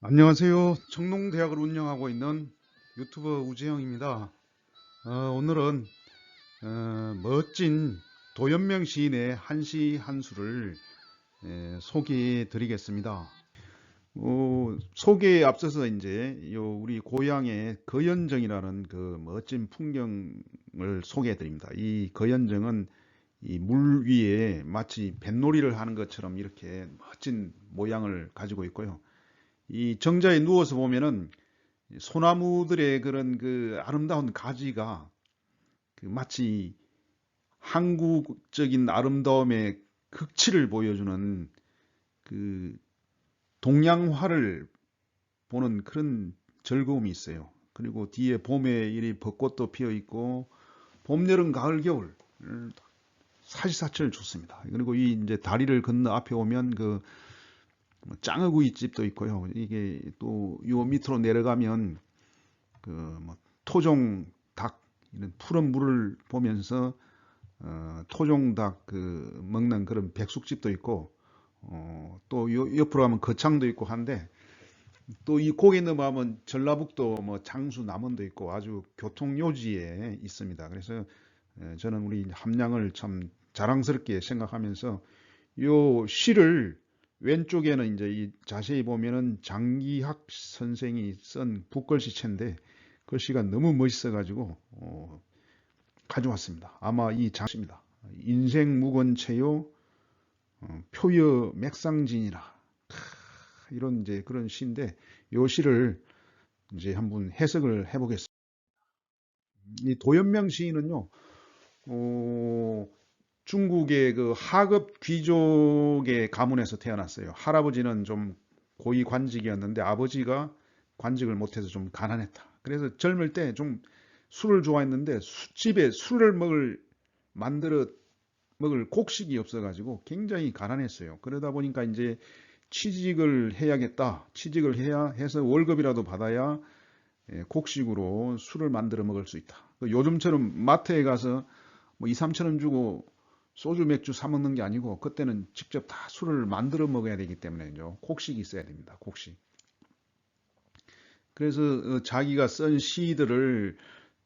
안녕하세요. 청농대학을 운영하고 있는 유튜버 우재영입니다. 오늘은 멋진 도연명 시인의 한시 한수를 소개해 드리겠습니다. 소개에 앞서서 이제 우리 고향의 거연정이라는 그 멋진 풍경을 소개해 드립니다. 이 거연정은 이 물 위에 마치 뱃놀이를 하는 것처럼 이렇게 멋진 모양을 가지고 있고요. 이 정자에 누워서 보면은 소나무들의 그런 그 아름다운 가지가 그 마치 한국적인 아름다움의 극치를 보여주는 그 동양화를 보는 그런 즐거움이 있어요. 그리고 뒤에 봄에 이리 벚꽃도 피어 있고 봄, 여름, 가을, 겨울 사시사철 좋습니다. 그리고 이 이제 다리를 건너 앞에 오면 그 짱어구이 집도 있고요. 이게 또 요 밑으로 내려가면 그 뭐 토종 닭 이런 푸른 물을 보면서 토종닭 그 먹는 그런 백숙집도 있고 또 옆으로 가면 거창도 있고 한데 또 이 고개 넘어가면 전라북도 뭐 장수 남원도 있고 아주 교통요지에 있습니다. 그래서 저는 우리 함양을 참 자랑스럽게 생각하면서 요 시를 왼쪽에는 이제 이 자세히 보면은 장기학 선생이 쓴 붓글씨체인데 글씨가 너무 멋있어가지고 가져왔습니다. 아마 이 장입니다. 인생 무건체요 표여 맥상진이라 이런 이제 그런 시인데 요 시를 이제 한번 해석을 해보겠습니다. 이 도연명 시인은요, 어, 중국의 그 하급 귀족의 가문에서 태어났어요. 할아버지는 좀 고위 관직이었는데 아버지가 관직을 못해서 좀 가난했다. 그래서 젊을 때 좀 술을 좋아했는데 술집에 술을 만들어 먹을 곡식이 없어가지고 굉장히 가난했어요. 그러다 보니까 이제 취직을 해야겠다. 취직을 해야 해서 월급이라도 받아야 곡식으로 술을 만들어 먹을 수 있다. 그 요즘처럼 마트에 가서 뭐 2, 3천 원 주고 소주 맥주 사 먹는 게 아니고 그때는 직접 다 술을 만들어 먹어야 되기 때문에요. 곡식이 있어야 됩니다. 곡식. 그래서 자기가 쓴 시들을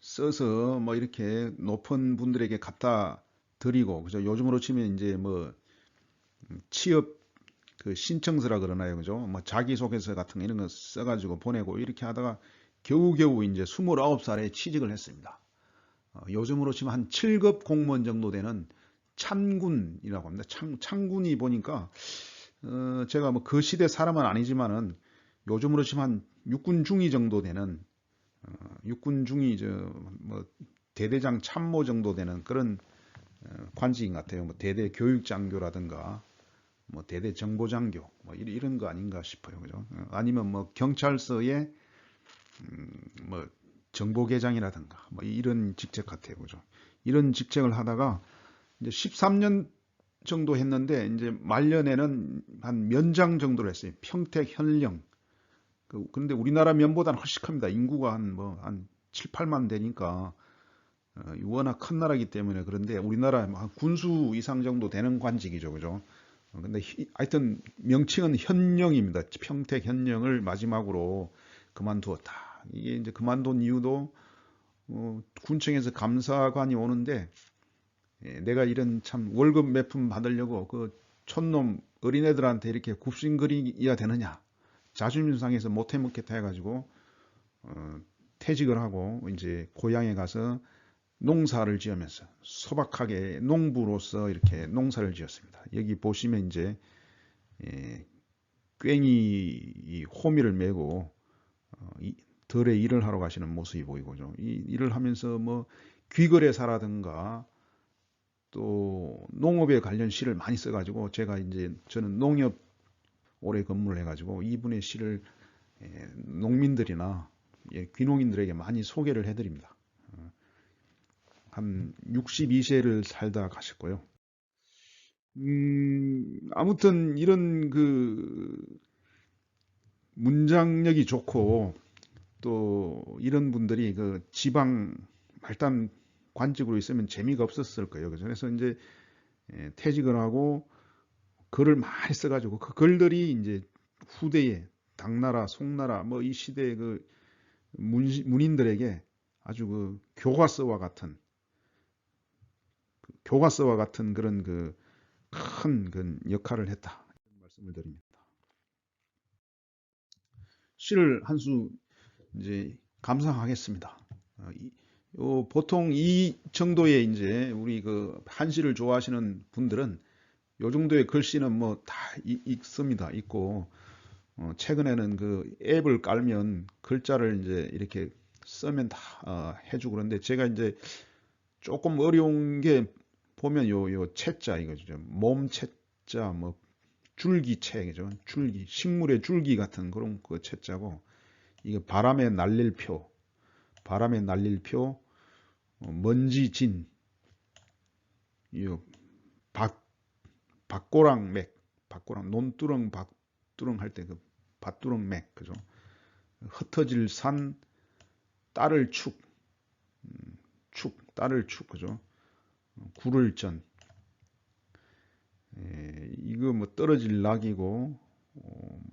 써서 뭐 이렇게 높은 분들에게 갖다 드리고 그죠. 요즘으로 치면 이제 뭐 취업 그 신청서라 그러나요, 그죠? 뭐 자기소개서 같은 거 이런 거 써가지고 보내고 이렇게 하다가 겨우겨우 이제 29살에 취직을 했습니다. 요즘으로 치면 한 7급 공무원 정도 되는 참군이라고 합니다. 참군이 보니까 제가 뭐 그 시대 사람은 아니지만은 요즘으로 치면 한 육군 중위 정도 되는 육군 중위 저뭐 대대장 참모 정도 되는 그런 관직인 것 같아요. 뭐 대대 교육장교라든가 뭐 대대 정보장교 뭐 이런 거 아닌가 싶어요. 그죠? 아니면 뭐 경찰서의 뭐 정보계장이라든가 뭐 이런 직책 같아요. 그죠? 이런 직책을 하다가 이제 13년 정도 했는데 이제 말년에는 한 면장 정도를 했어요. 평택 현령. 그런데 우리나라 면보다는 훨씬 큽니다. 인구가 한 7, 8만 되니까 워낙 큰 나라이기 때문에 그런데 우리나라 한 군수 이상 정도 되는 관직이죠. 그죠? 근데 하여튼 명칭은 현령입니다. 평택 현령을 마지막으로 그만두었다. 이게 이제 그만둔 이유도 군청에서 감사관이 오는데 내가 이런 참 월급 몇 푼 받으려고 그 촌놈 어린애들한테 이렇게 굽신거리야 되느냐. 자존심 상해서 못해 먹겠다 해가지고 퇴직을 하고 이제 고향에 가서 농사를 지으면서 소박하게 농부로서 이렇게 농사를 지었습니다. 여기 보시면 이제 예, 괭이 호미를 메고 덜에 일을 하러 가시는 모습이 보이고죠. 이 일을 하면서 뭐 귀거래사라든가 또 농업에 관련 시를 많이 써가지고 제가 이제 저는 농협 오래 근무를 해가지고 이분의 시를 농민들이나 귀농인들에게 많이 소개를 해드립니다. 한 62세를 살다 가셨고요. 아무튼 이런 그 문장력이 좋고 또 이런 분들이 그 지방 말단 관직으로 있으면 재미가 없었을 거예요. 그래서 이제 퇴직을 하고 글을 많이 써가지고 그 글들이 이제 후대에 당나라, 송나라 뭐 이 시대의 그 문인들에게 아주 그 교과서와 같은 그런 그 큰 그 역할을 했다. 이런 말씀을 드립니다. 시를 한 수 이제 감상하겠습니다. 보통 이 정도의 이제 우리 그 한시를 좋아하시는 분들은 요 정도의 글씨는 뭐 다 읽습니다. 읽고 최근에는 그 앱을 깔면 글자를 이제 이렇게 쓰면 다 해주고 그런데 제가 이제 조금 어려운 게 보면 요 채자 이거죠. 몸 채자 뭐 줄기채죠. 줄기 식물의 줄기 같은 그런 그 채자고 이게 바람에 날릴 표, 먼지 진, 이 밭고랑 논두렁 밭두렁 할 때 그 밭두렁 맥, 그죠? 흩어질 산, 딸을 딸을 축, 그죠? 굴을 전, 이거 뭐 떨어질 낙이고,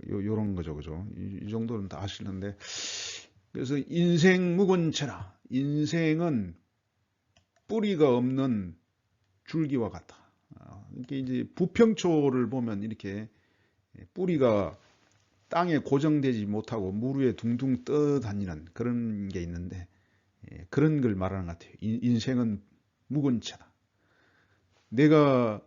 요런 거죠, 그죠? 이 정도는 다 아시는데, 그래서 인생 묵은채라, 인생은 뿌리가 없는 줄기와 같다. 이렇게 이제 부평초를 보면 이렇게 뿌리가 땅에 고정되지 못하고 물 위에 둥둥 떠다니는 그런 게 있는데 그런 걸 말하는 것 같아요. 인생은 묵은채다. 내가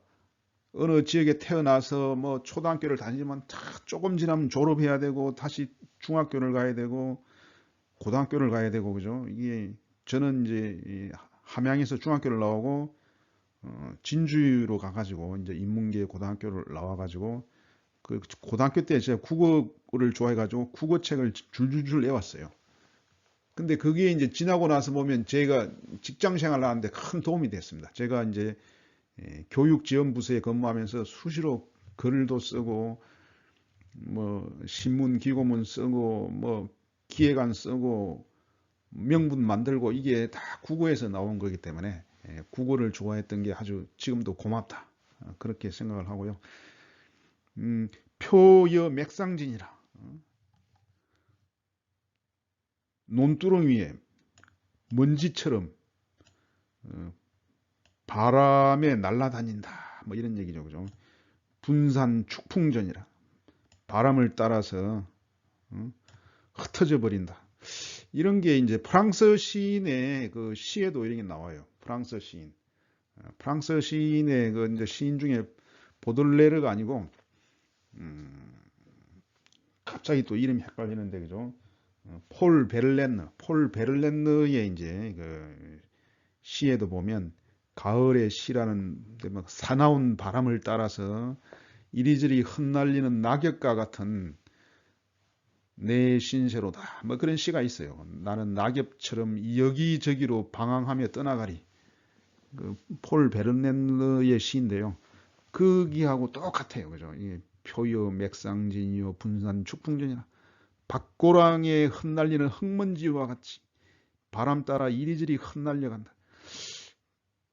어느 지역에 태어나서 뭐 초등학교를 다니지만 조금 지나면 졸업해야 되고 다시 중학교를 가야 되고 고등학교를 가야 되고 그죠? 이게 저는 이제 함양에서 중학교를 나오고 진주로 가가지고 이제 인문계 고등학교를 나와가지고 그 고등학교 때 제가 국어를 좋아해가지고 국어책을 줄줄줄 외웠어요. 근데 그게 이제 지나고 나서 보면 제가 직장 생활을 하는데 큰 도움이 됐습니다. 제가 이제 교육지원부서에 근무하면서 수시로 글도 쓰고 뭐 신문 기고문 쓰고 뭐 기획안 쓰고 명분 만들고 이게 다 국어에서 나온 거기 때문에 국어를 좋아했던 게 아주 지금도 고맙다. 그렇게 생각을 하고요. 표여 맥상진이라 논두렁 위에 먼지처럼 바람에 날아다닌다. 뭐 이런 얘기죠. 그죠? 분산 축풍전이라 바람을 따라서 흩어져 버린다. 이런 게 이제 프랑스 시인의 그 시에도 이런 게 나와요. 프랑스 시인. 프랑스 시인의 그 이제 시인 중에 보들레르가 아니고 갑자기 또 이름이 헷갈리는데 그죠? 폴 베를렌느의 이제 그 시에도 보면 가을의 시라는 막 사나운 바람을 따라서 이리저리 흩날리는 낙엽과 같은 내 신세로다. 뭐 그런 시가 있어요. 나는 낙엽처럼 여기저기로 방황하며 떠나가리. 그폴 베를렌느의 시인데요. 거기하고 똑같아요. 그죠? 이 표여 맥상진이요 분산 축풍전이나 밭고랑에 흩날리는 흙먼지와 같이 바람 따라 이리저리 흩날려 간다.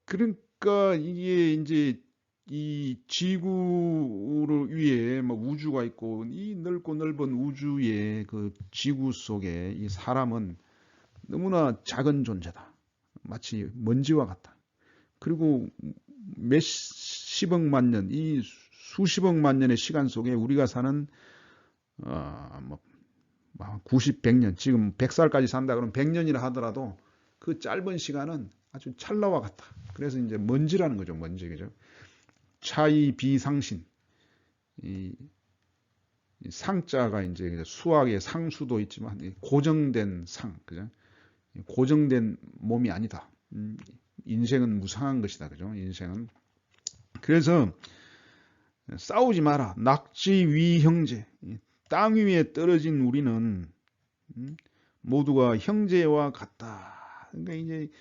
그러니까 이게 이제 이 지구를 위에 뭐 우주가 있고 이 넓고 넓은 우주의 그 지구 속에 이 사람은 너무나 작은 존재다. 마치 먼지와 같다. 그리고 몇십억만 년, 이 수십억만 년의 시간 속에 우리가 사는 뭐 90, 100년, 지금 100살까지 산다 그러면 100년이라 하더라도 그 짧은 시간은 아주 찰나와 같다. 그래서 이제 먼지라는 거죠, 먼지, 그죠? 차이 비상신, 이 상자가 이제 수학의 상수도 있지만 고정된 상, 그죠? 고정된 몸이 아니다. 인생은 무상한 것이다, 그죠? 인생은. 그래서 싸우지 마라. 낙지 위 형제. 땅 위에 떨어진 우리는 모두가 형제와 같다. 그러니까 이제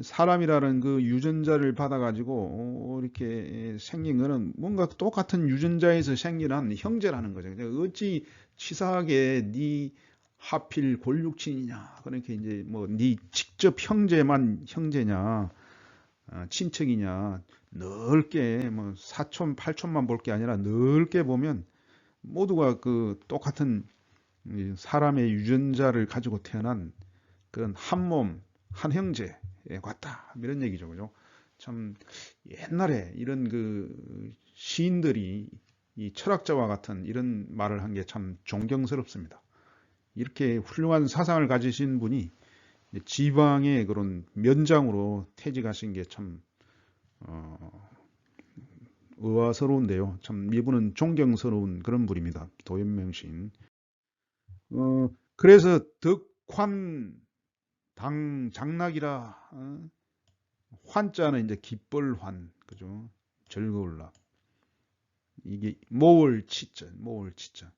사람이라는 그 유전자를 받아가지고 이렇게 생긴 거는 뭔가 똑같은 유전자에서 생긴 형제라는 거죠. 어찌 치사하게 네 하필 골육친이냐. 그렇게 이제 뭐 네 직접 형제만 형제냐, 친척이냐. 넓게 뭐 사촌, 팔촌만 볼 게 아니라 넓게 보면 모두가 그 똑같은 이 사람의 유전자를 가지고 태어난 그런 한 몸, 한 형제에 같다. 이런 얘기죠. 그죠? 참 옛날에 이런 그 시인들이 이 철학자와 같은 이런 말을 한 게 참 존경스럽습니다. 이렇게 훌륭한 사상을 가지신 분이 지방의 그런 면장으로 퇴직하신 게 참 의아스러운데요. 참 이분은 존경스러운 그런 분입니다. 도연명 시인. 그래서 덕환 당 장락이라 환자는 이제 기뻘환 그죠? 즐거울라. 이게 모월 치자, 모월 치자.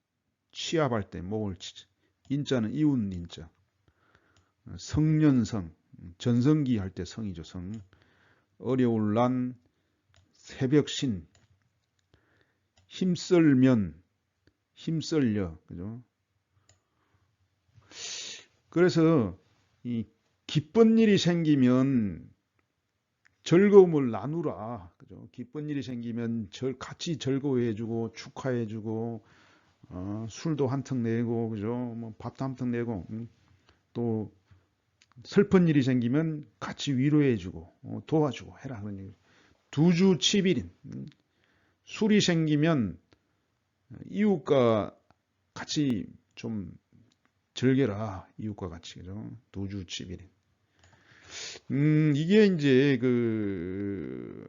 취합할 때 모월 치자. 인자는 이웃 인자. 성년성, 전성기 할 때 성이죠, 성. 어려울 난 새벽신, 힘쓸면, 힘쓸려, 그죠? 그래서 이 기쁜 일이 생기면 즐거움을 나누라, 그죠? 기쁜 일이 생기면 같이 즐거워해주고 축하해주고 술도 한 턱 내고, 그죠? 뭐 밥도 한 턱 내고, 또 슬픈 일이 생기면 같이 위로해주고 도와주고 해라 그런 얘기. 두주치비린 술이 생기면 이웃과 같이 좀 즐겨라 이웃과 같이 그죠? 두주치비린. 이게 이제 그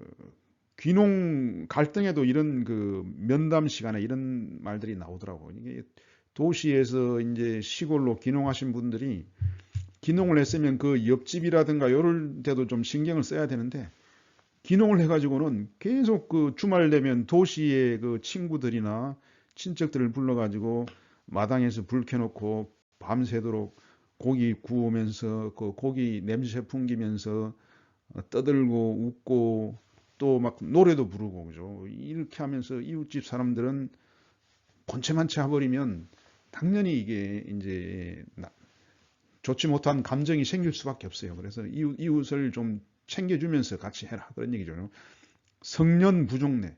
귀농 갈등에도 이런 그 면담 시간에 이런 말들이 나오더라고. 이게 도시에서 이제 시골로 귀농하신 분들이 귀농을 했으면 그 옆집이라든가 이럴 때도 좀 신경을 써야 되는데 귀농을 해가지고는 계속 그 주말 되면 도시의 그 친구들이나 친척들을 불러가지고 마당에서 불 켜놓고 밤새도록 고기 구우면서 그 고기 냄새 풍기면서 떠들고 웃고 또 막 노래도 부르고 그죠. 이렇게 하면서 이웃집 사람들은 본체만 채워버리면 당연히 이게 이제 좋지 못한 감정이 생길 수밖에 없어요. 그래서 이웃을 좀 챙겨주면서 같이 해라. 그런 얘기죠. 성년부종래,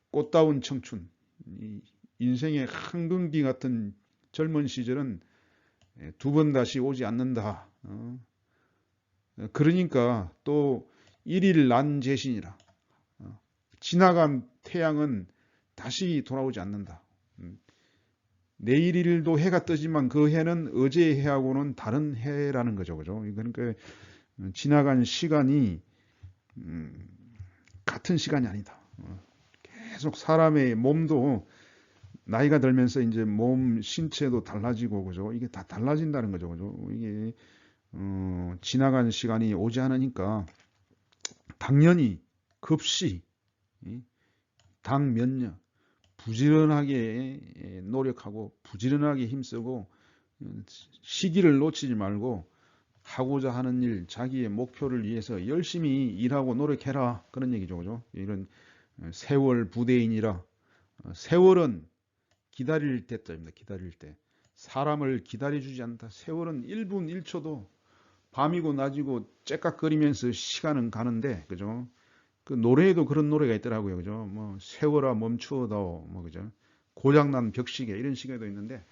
꽃다운 청춘, 인생의 황금기 같은 젊은 시절은 두 번 다시 오지 않는다. 그러니까 또 일일 난제신이라. 지나간 태양은 다시 돌아오지 않는다. 내일일도 해가 뜨지만 그 해는 어제의 해하고는 다른 해라는 거죠. 그죠? 그러니까 지나간 시간이 같은 시간이 아니다. 계속 사람의 몸도 나이가 들면서 이제 몸 신체도 달라지고 그죠? 이게 다 달라진다는 거죠. 그죠? 이게 지나간 시간이 오지 않으니까 당연히 급시 당 몇 년 부지런하게 노력하고 부지런하게 힘쓰고 시기를 놓치지 말고 하고자 하는 일, 자기의 목표를 위해서 열심히 일하고 노력해라. 그런 얘기죠. 그죠? 이런 세월 부대인이라. 세월은 기다릴 때입니다. 기다릴 때. 사람을 기다려주지 않는다. 세월은 1분 1초도 밤이고 낮이고 째깍거리면서 시간은 가는데, 그죠? 그 노래에도 그런 노래가 있더라고요. 그죠? 뭐, 세월아 멈추어다오. 뭐, 그죠? 고장난 벽시계. 이런 시계도 있는데,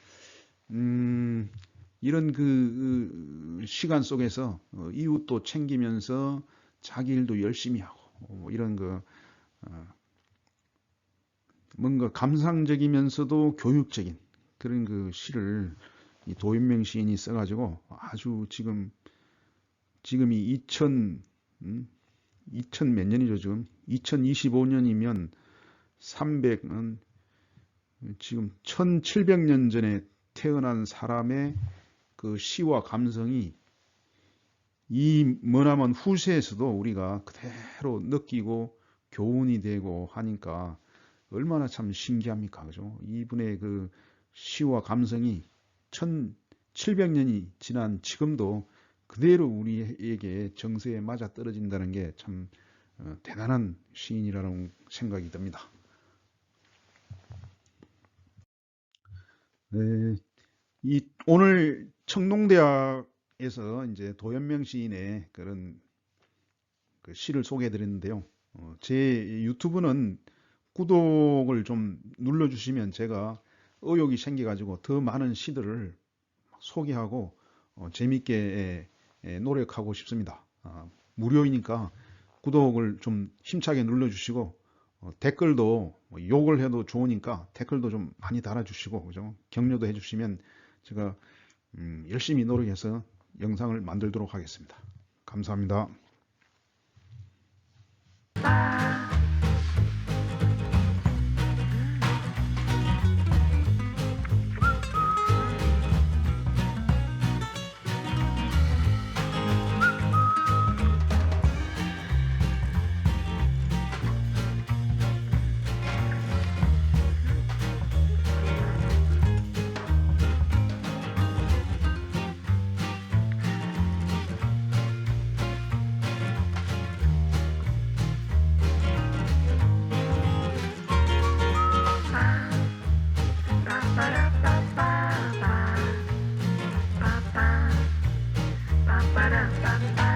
이런 그 시간 속에서 이웃도 챙기면서 자기 일도 열심히 하고 뭐 이런 그 뭔가 감상적이면서도 교육적인 그런 그 시를 이 도윤명 시인이 써가지고 아주 지금이 2000 몇 년이죠 지금 2025년이면 300은 지금 1700년 전에 태어난 사람의 그 시와 감성이 이 머나먼 후세에서도 우리가 그대로 느끼고 교훈이 되고 하니까 얼마나 참 신기합니까? 그죠? 이분의 그 시와 감성이 1700년이 지난 지금도 그대로 우리에게 정서에 맞아 떨어진다는 게 참 대단한 시인이라는 생각이 듭니다. 네, 오늘 청동대학에서 이제 도연명 시인의 그런 그 시를 소개해 드렸는데요. 제 유튜브는 구독을 좀 눌러주시면 제가 의욕이 생겨가지고 더 많은 시들을 소개하고 재밌게 노력하고 싶습니다. 무료이니까 구독을 좀 힘차게 눌러주시고 댓글도 욕을 해도 좋으니까 댓글도 좀 많이 달아주시고 그죠? 격려도 해주시면 제가 열심히 노력해서 영상을 만들도록 하겠습니다. 감사합니다. Ba-ba-da-ba-ba